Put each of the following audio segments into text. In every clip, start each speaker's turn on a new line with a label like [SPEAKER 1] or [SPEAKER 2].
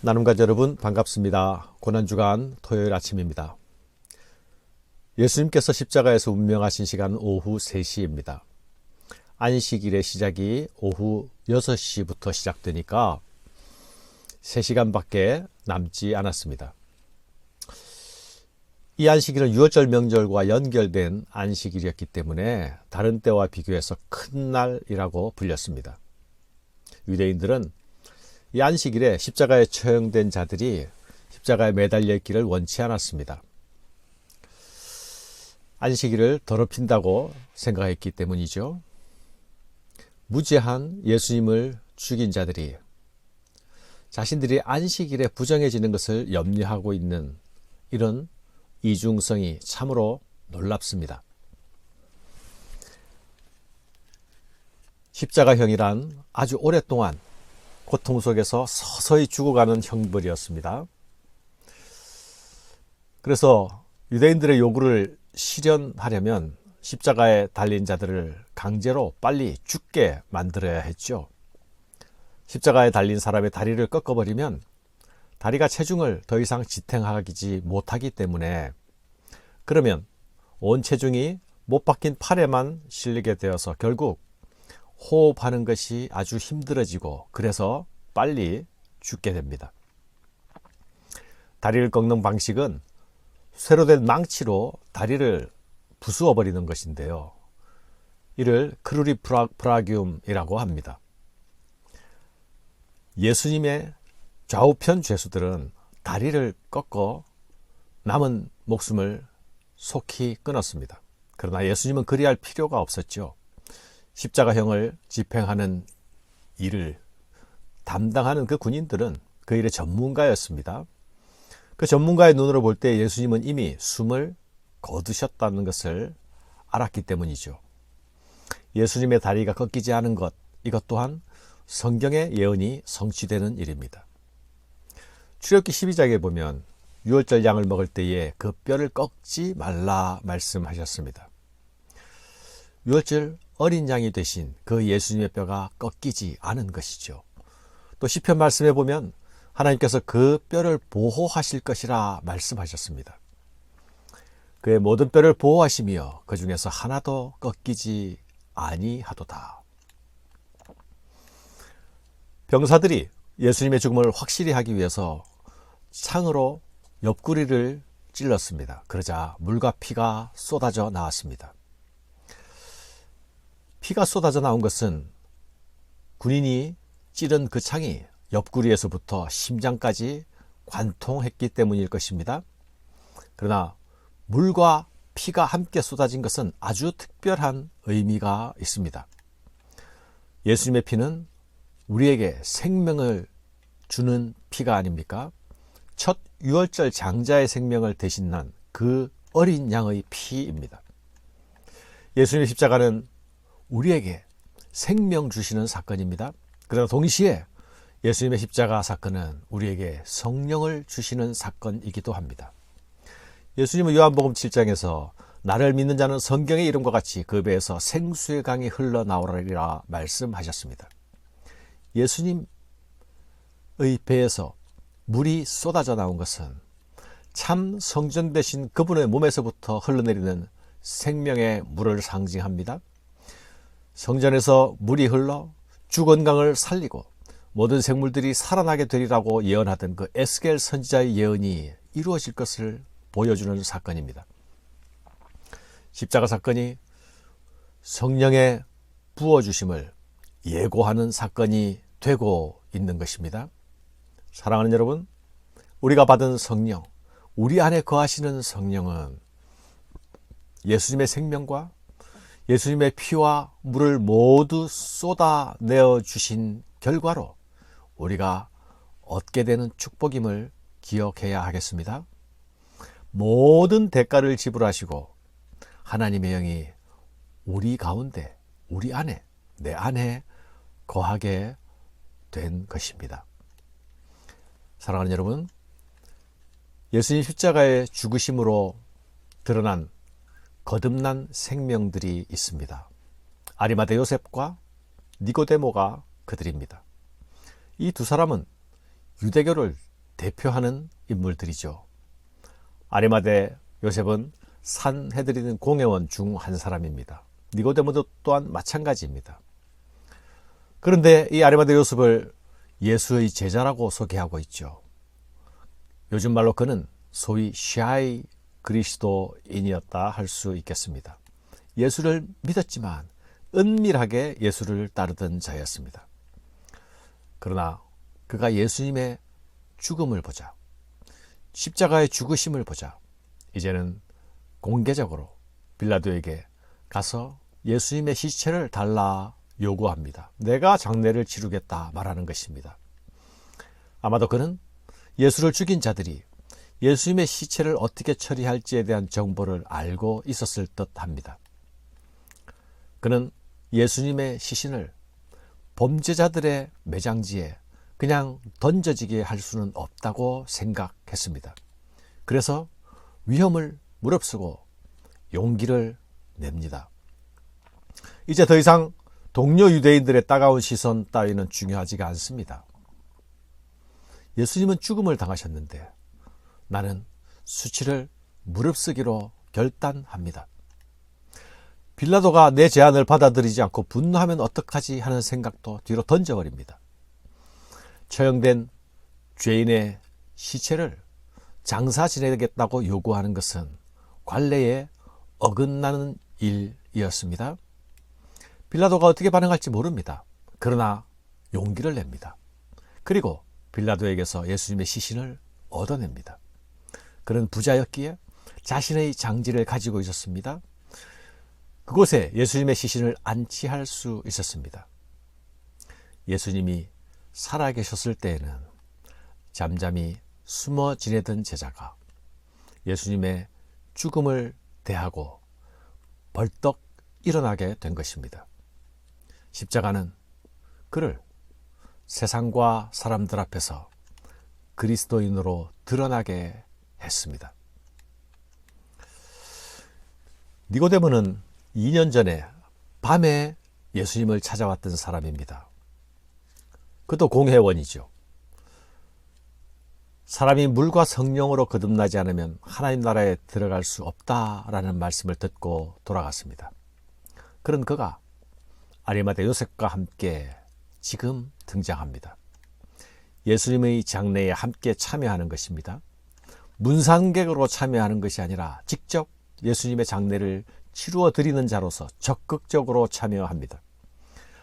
[SPEAKER 1] 나눔가족 여러분 반갑습니다. 고난주간 토요일 아침입니다. 예수님께서 십자가에서 운명하신 시간은 오후 3시입니다. 안식일의 시작이 오후 6시부터 시작되니까 3시간밖에 남지 않았습니다. 이 안식일은 유월절 명절과 연결된 안식일이었기 때문에 다른 때와 비교해서 큰 날이라고 불렸습니다. 유대인들은 이 안식일에 십자가에 처형된 자들이 십자가에 매달려 있기를 원치 않았습니다. 안식일을 더럽힌다고 생각했기 때문이죠. 무죄한 예수님을 죽인 자들이 자신들이 안식일에 부정해지는 것을 염려하고 있는 이런 이중성이 참으로 놀랍습니다. 십자가형이란 아주 오랫동안 고통 속에서 서서히 죽어가는 형벌이었습니다. 그래서 유대인들의 요구를 실현하려면 십자가에 달린 자들을 강제로 빨리 죽게 만들어야 했죠. 십자가에 달린 사람의 다리를 꺾어버리면 다리가 체중을 더 이상 지탱하지 못하기 때문에 그러면 온 체중이 못 박힌 팔에만 실리게 되어서 결국 호흡하는 것이 아주 힘들어지고 그래서 빨리 죽게 됩니다. 다리를 꺾는 방식은 쇠로 된 망치로 다리를 부수어 버리는 것인데요. 이를 크루리프라기움이라고 합니다. 예수님의 좌우편 죄수들은 다리를 꺾어 남은 목숨을 속히 끊었습니다. 그러나 예수님은 그리할 필요가 없었죠. 십자가형을 집행하는 일을 담당하는 그 군인들은 그 일의 전문가였습니다. 그 전문가의 눈으로 볼 때 예수님은 이미 숨을 거두셨다는 것을 알았기 때문이죠. 예수님의 다리가 꺾이지 않은 것, 이것 또한 성경의 예언이 성취되는 일입니다. 출애굽기 12장에 보면 유월절 양을 먹을 때에 그 뼈를 꺾지 말라 말씀하셨습니다. 유월절 어린 양이 되신 그 예수님의 뼈가 꺾이지 않은 것이죠. 또 시편 말씀에 보면 하나님께서 그 뼈를 보호하실 것이라 말씀하셨습니다. 그의 모든 뼈를 보호하시며 그 중에서 하나도 꺾이지 아니하도다. 병사들이 예수님의 죽음을 확실히 하기 위해서 창으로 옆구리를 찔렀습니다. 그러자 물과 피가 쏟아져 나왔습니다. 피가 쏟아져 나온 것은 군인이 찌른 그 창이 옆구리에서부터 심장까지 관통했기 때문일 것입니다. 그러나 물과 피가 함께 쏟아진 것은 아주 특별한 의미가 있습니다. 예수님의 피는 우리에게 생명을 주는 피가 아닙니까? 첫 유월절 장자의 생명을 대신한 그 어린 양의 피입니다. 예수님의 십자가는 우리에게 생명 주시는 사건입니다. 그러나 동시에 예수님의 십자가 사건은 우리에게 성령을 주시는 사건이기도 합니다. 예수님은 요한복음 7장에서 나를 믿는 자는 성경의 이름과 같이 그 배에서 생수의 강이 흘러나오리라 말씀하셨습니다. 예수님의 배에서 물이 쏟아져 나온 것은 참 성전 되신 그분의 몸에서부터 흘러내리는 생명의 물을 상징합니다. 성전에서 물이 흘러 죽은 강을 살리고 모든 생물들이 살아나게 되리라고 예언하던 그 에스겔 선지자의 예언이 이루어질 것을 보여주는 사건입니다. 십자가 사건이 성령의 부어주심을 예고하는 사건이 되고 있는 것입니다. 사랑하는 여러분, 우리가 받은 성령, 우리 안에 거하시는 성령은 예수님의 생명과 예수님의 피와 물을 모두 쏟아내어 주신 결과로 우리가 얻게 되는 축복임을 기억해야 하겠습니다. 모든 대가를 지불하시고 하나님의 영이 우리 가운데, 우리 안에, 내 안에 거하게 된 것입니다. 사랑하는 여러분, 예수님 십자가의 죽으심으로 드러난 거듭난 생명들이 있습니다. 아리마대 요셉과 니고데모가 그들입니다. 이 두 사람은 유대교를 대표하는 인물들이죠. 아리마대 요셉은 산헤드린 공회원 중 한 사람입니다. 니고데모도 또한 마찬가지입니다. 그런데 이 아리마대 요셉을 예수의 제자라고 소개하고 있죠. 요즘 말로 그는 소위 샤이 그리스도인이었다 할 수 있겠습니다. 예수를 믿었지만 은밀하게 예수를 따르던 자였습니다. 그러나 그가 예수님의 죽음을 보자, 십자가의 죽으심을 보자 이제는 공개적으로 빌라도에게 가서 예수님의 시체를 달라 요구합니다. 내가 장례를 치르겠다 말하는 것입니다. 아마도 그는 예수를 죽인 자들이 예수님의 시체를 어떻게 처리할지에 대한 정보를 알고 있었을 듯합니다. 그는 예수님의 시신을 범죄자들의 매장지에 그냥 던져지게 할 수는 없다고 생각했습니다. 그래서 위험을 무릅쓰고 용기를 냅니다. 이제 더 이상 동료 유대인들의 따가운 시선 따위는 중요하지가 않습니다. 예수님은 죽음을 당하셨는데 나는 수치를 무릅쓰기로 결단합니다. 빌라도가 내 제안을 받아들이지 않고 분노하면 어떡하지 하는 생각도 뒤로 던져버립니다. 처형된 죄인의 시체를 장사 지내겠다고 요구하는 것은 관례에 어긋나는 일이었습니다. 빌라도가 어떻게 반응할지 모릅니다. 그러나 용기를 냅니다. 그리고 빌라도에게서 예수님의 시신을 얻어냅니다. 그는 부자였기에 자신의 장지를 가지고 있었습니다. 그곳에 예수님의 시신을 안치할 수 있었습니다. 예수님이 살아계셨을 때에는 잠잠히 숨어 지내던 제자가 예수님의 죽음을 대하고 벌떡 일어나게 된 것입니다. 십자가는 그를 세상과 사람들 앞에서 그리스도인으로 드러나게 했습니다. 니고데모는 2년 전에 밤에 예수님을 찾아왔던 사람입니다. 그도 공회원이죠. 사람이 물과 성령으로 거듭나지 않으면 하나님 나라에 들어갈 수 없다라는 말씀을 듣고 돌아갔습니다. 그런 그가 아리마대 요셉과 함께 지금 등장합니다. 예수님의 장례에 함께 참여하는 것입니다. 문상객으로 참여하는 것이 아니라 직접 예수님의 장례를 치루어 드리는 자로서 적극적으로 참여합니다.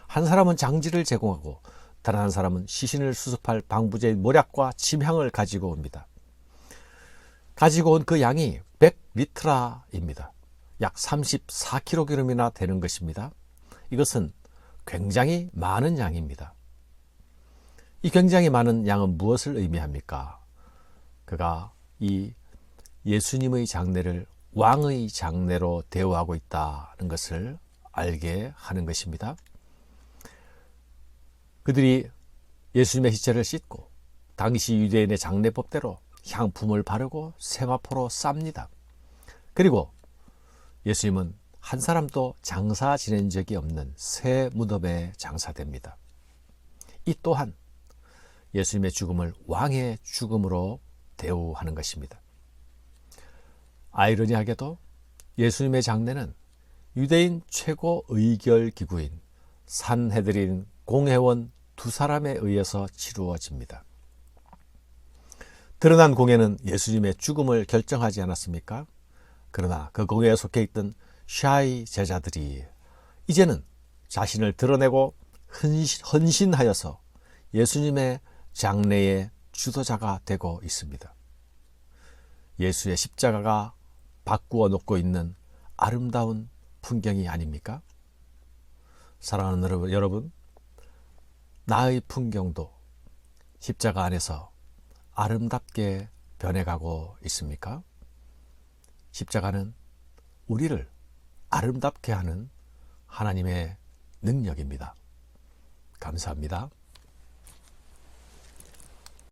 [SPEAKER 1] 한 사람은 장지를 제공하고 다른 한 사람은 시신을 수습할 방부제인 모략과 침향을 가지고 옵니다. 가지고 온 그 양이 100리트라입니다. 약 34kg이나 되는 것입니다. 이것은 굉장히 많은 양입니다. 이 굉장히 많은 양은 무엇을 의미합니까? 그가 이 예수님의 장례를 왕의 장례로 대우하고 있다는 것을 알게 하는 것입니다. 그들이 예수님의 시체를 씻고 당시 유대인의 장례법대로 향품을 바르고 세마포로 쌉니다. 그리고 예수님은 한 사람도 장사 지낸 적이 없는 새 무덤에 장사됩니다. 이 또한 예수님의 죽음을 왕의 죽음으로 대우하는 것입니다. 아이러니하게도 예수님의 장례는 유대인 최고 의결 기구인 산헤드린 공회원 2사람에 의해서 치루어집니다. 드러난 공회는 예수님의 죽음을 결정하지 않았습니까? 그러나 그 공회에 속해 있던 샤이 제자들이 이제는 자신을 드러내고 헌신하여서 예수님의 장례의 주도자가 되고 있습니다. 예수의 십자가가 바꾸어 놓고 있는 아름다운 풍경이 아닙니까? 사랑하는 여러분, 나의 풍경도 십자가 안에서 아름답게 변해가고 있습니까? 십자가는 우리를 아름답게 하는 하나님의 능력입니다. 감사합니다.